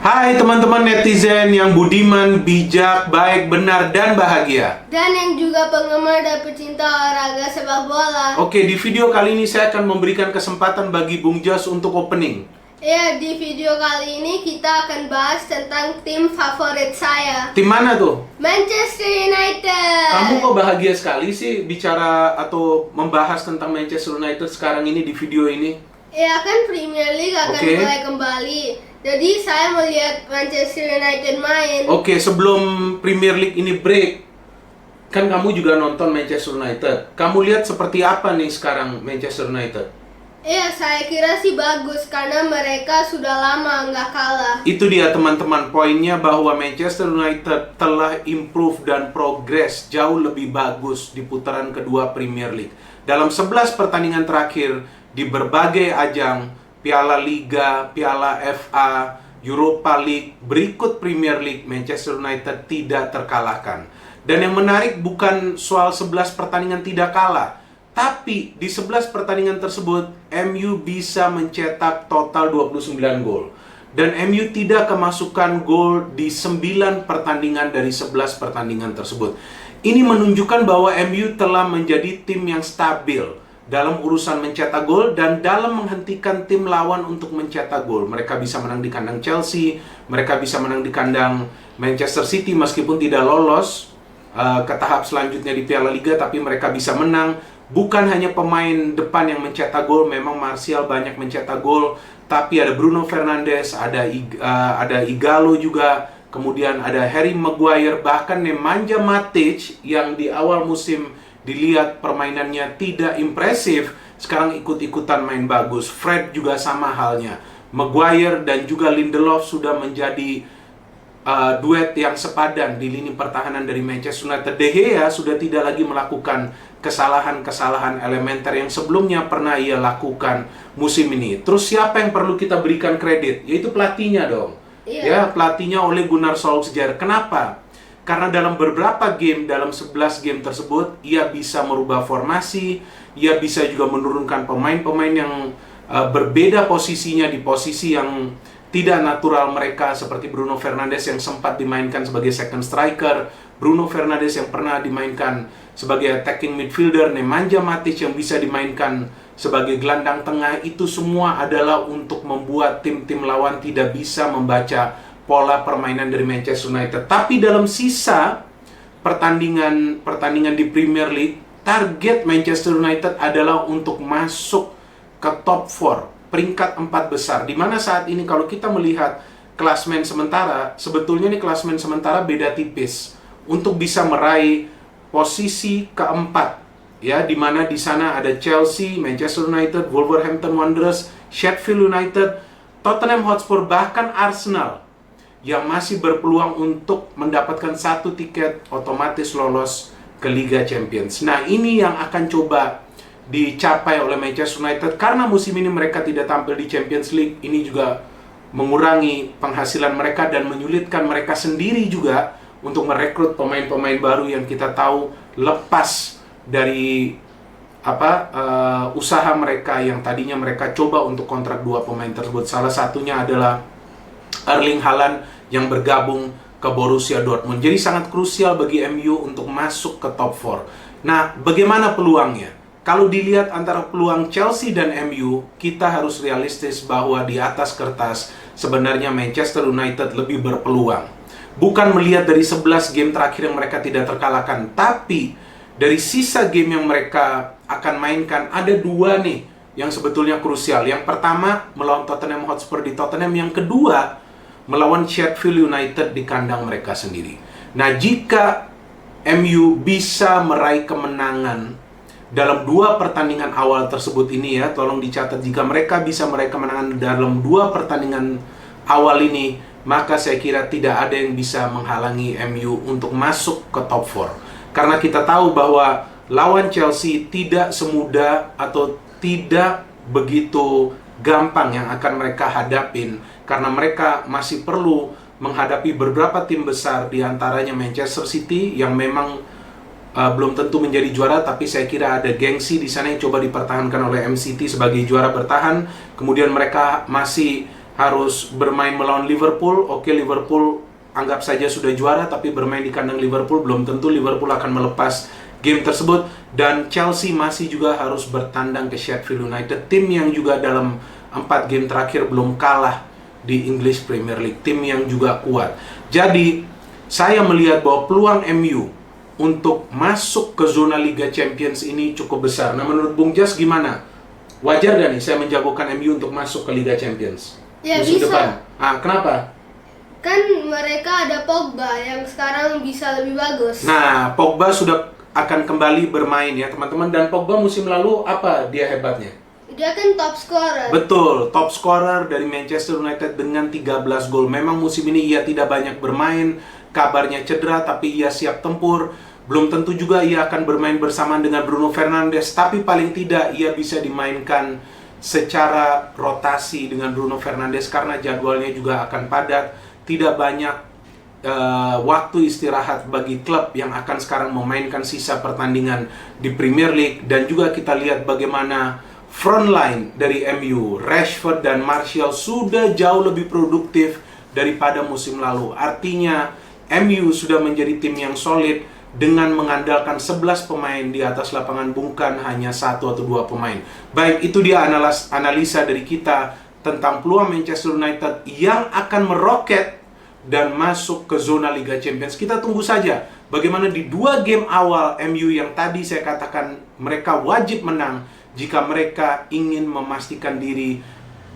Hai teman-teman netizen yang budiman, bijak, baik, benar, dan bahagia. Dan yang juga penggemar dan pecinta olahraga sepak bola. Oke, di video kali ini saya akan memberikan kesempatan bagi Bung Jos untuk opening. Ya, di video kali ini kita akan bahas tentang tim favorit saya. Tim mana tuh? Manchester United. Kamu kok bahagia sekali sih bicara atau membahas tentang Manchester United sekarang ini di video ini? Ya kan Premier League akan mulai kembali. Jadi saya melihat Manchester United main. Oke, sebelum Premier League ini break, kan kamu juga nonton Manchester United. Kamu lihat seperti apa nih sekarang Manchester United? Ya, saya kira sih bagus karena mereka sudah lama nggak kalah. Itu dia teman-teman, poinnya bahwa Manchester United telah improve dan progres jauh lebih bagus di putaran kedua Premier League. Dalam 11 pertandingan terakhir di berbagai ajang, Piala Liga, Piala FA, Europa League, berikut Premier League, Manchester United tidak terkalahkan. Dan yang menarik bukan soal 11 pertandingan tidak kalah, tapi di 11 pertandingan tersebut, MU bisa mencetak total 29 gol. Dan MU tidak kemasukan gol di 9 pertandingan dari 11 pertandingan tersebut. Ini menunjukkan bahwa MU telah menjadi tim yang stabil dalam urusan mencetak gol dan dalam menghentikan tim lawan untuk mencetak gol. Mereka bisa menang di kandang Chelsea, mereka bisa menang di kandang Manchester City meskipun tidak lolos ke tahap selanjutnya di Piala Liga, tapi mereka bisa menang. Bukan hanya pemain depan yang mencetak gol, memang Martial banyak mencetak gol, tapi ada Bruno Fernandes, ada Ighalo juga, kemudian ada Harry Maguire, bahkan Nemanja Matic yang di awal musim dilihat permainannya tidak impresif, sekarang ikut-ikutan main bagus. Fred juga sama halnya. Maguire dan juga Lindelof sudah menjadi duet yang sepadan di lini pertahanan dari Manchester United. De Gea sudah tidak lagi melakukan kesalahan-kesalahan elementer yang sebelumnya pernah ia lakukan musim ini. Terus siapa yang perlu kita berikan kredit? Yaitu pelatihnya dong. Ya, pelatihnya Ole Gunnar Solskjaer. Kenapa? Karena dalam beberapa game, dalam 11 game tersebut, ia bisa merubah formasi, ia bisa juga menurunkan pemain-pemain yang berbeda posisinya di posisi yang tidak natural mereka, seperti Bruno Fernandes yang sempat dimainkan sebagai second striker, Bruno Fernandes yang pernah dimainkan sebagai attacking midfielder, Nemanja Matic yang bisa dimainkan sebagai gelandang tengah. Itu semua adalah untuk membuat tim-tim lawan tidak bisa membaca pola permainan dari Manchester United. Tapi dalam sisa pertandingan di Premier League, target Manchester United adalah untuk masuk ke top 4, peringkat 4 besar. Dimana saat ini kalau kita melihat klasmen sementara, sebetulnya nih klasmen sementara beda tipis untuk bisa meraih posisi keempat. Ya, dimana di sana ada Chelsea, Manchester United, Wolverhampton Wanderers, Sheffield United, Tottenham Hotspur, bahkan Arsenal yang masih berpeluang untuk mendapatkan satu tiket otomatis lolos ke Liga Champions. Nah, ini yang akan coba dicapai oleh Manchester United karena musim ini mereka tidak tampil di Champions League. Ini juga mengurangi penghasilan mereka dan menyulitkan mereka sendiri juga untuk merekrut pemain-pemain baru yang kita tahu lepas dari usaha mereka yang tadinya mereka coba untuk kontrak 2 pemain tersebut. Salah satunya adalah Erling Haaland yang bergabung ke Borussia Dortmund. Jadi sangat krusial bagi MU untuk masuk ke top 4. Nah, bagaimana peluangnya? Kalau dilihat antara peluang Chelsea dan MU, kita harus realistis bahwa di atas kertas sebenarnya Manchester United lebih berpeluang. Bukan melihat dari 11 game terakhir yang mereka tidak terkalahkan, tapi dari sisa game yang mereka akan mainkan, ada 2 nih yang sebetulnya krusial. Yang pertama melawan Tottenham Hotspur di Tottenham, yang kedua melawan Sheffield United di kandang mereka sendiri. Nah, jika MU bisa meraih kemenangan dalam 2 pertandingan awal tersebut ini, ya, tolong dicatat, jika mereka bisa meraih kemenangan dalam 2 pertandingan awal ini, maka saya kira tidak ada yang bisa menghalangi MU untuk masuk ke top 4. Karena kita tahu bahwa lawan Chelsea tidak semudah atau tidak begitu gampang yang akan mereka hadapin, karena mereka masih perlu menghadapi beberapa tim besar, diantaranya Manchester City yang memang belum tentu menjadi juara, tapi saya kira ada gengsi di sana yang coba dipertahankan oleh MCT sebagai juara bertahan. Kemudian mereka masih harus bermain melawan Liverpool. Oke, Liverpool anggap saja sudah juara, tapi bermain di kandang Liverpool belum tentu Liverpool akan melepas game tersebut. Dan Chelsea masih juga harus bertandang ke Sheffield United, tim yang juga dalam 4 game terakhir belum kalah di English Premier League, tim yang juga kuat. Jadi saya melihat bahwa peluang MU untuk masuk ke zona Liga Champions ini cukup besar. Nah, menurut Bung Jas gimana? Wajar gak nih saya menjagokan MU untuk masuk ke Liga Champions Ya, musim bisa. depan? Kenapa? Kan mereka ada Pogba yang sekarang bisa lebih bagus. Nah, Pogba sudah akan kembali bermain ya teman-teman. Dan Pogba musim lalu apa dia hebatnya? Dia kan top scorer. Betul, top scorer dari Manchester United dengan 13 gol. Memang musim ini ia tidak banyak bermain, kabarnya cedera, tapi ia siap tempur. Belum tentu juga ia akan bermain bersamaan dengan Bruno Fernandes, tapi paling tidak ia bisa dimainkan secara rotasi dengan Bruno Fernandes karena jadwalnya juga akan padat. Tidak banyak waktu istirahat bagi klub yang akan sekarang memainkan sisa pertandingan di Premier League. Dan juga kita lihat bagaimana front line dari MU, Rashford dan Martial sudah jauh lebih produktif daripada musim lalu. Artinya MU sudah menjadi tim yang solid dengan mengandalkan 11 pemain di atas lapangan, bukan hanya 1 atau 2 pemain. Baik, itu dia analisa dari kita tentang peluang Manchester United yang akan meroket dan masuk ke zona Liga Champions. Kita tunggu saja bagaimana di 2 game awal MU yang tadi saya katakan mereka wajib menang jika mereka ingin memastikan diri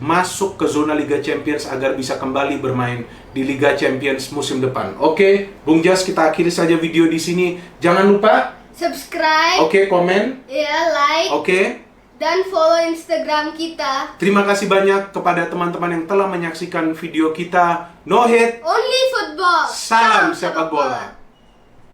masuk ke zona Liga Champions agar bisa kembali bermain di Liga Champions musim depan. Oke, Bung Jas, kita akhiri saja video di sini. Jangan lupa subscribe, komen, ya, like, dan follow Instagram kita. Terima kasih banyak kepada teman-teman yang telah menyaksikan video kita. No hate, Only football. salam sepak bola.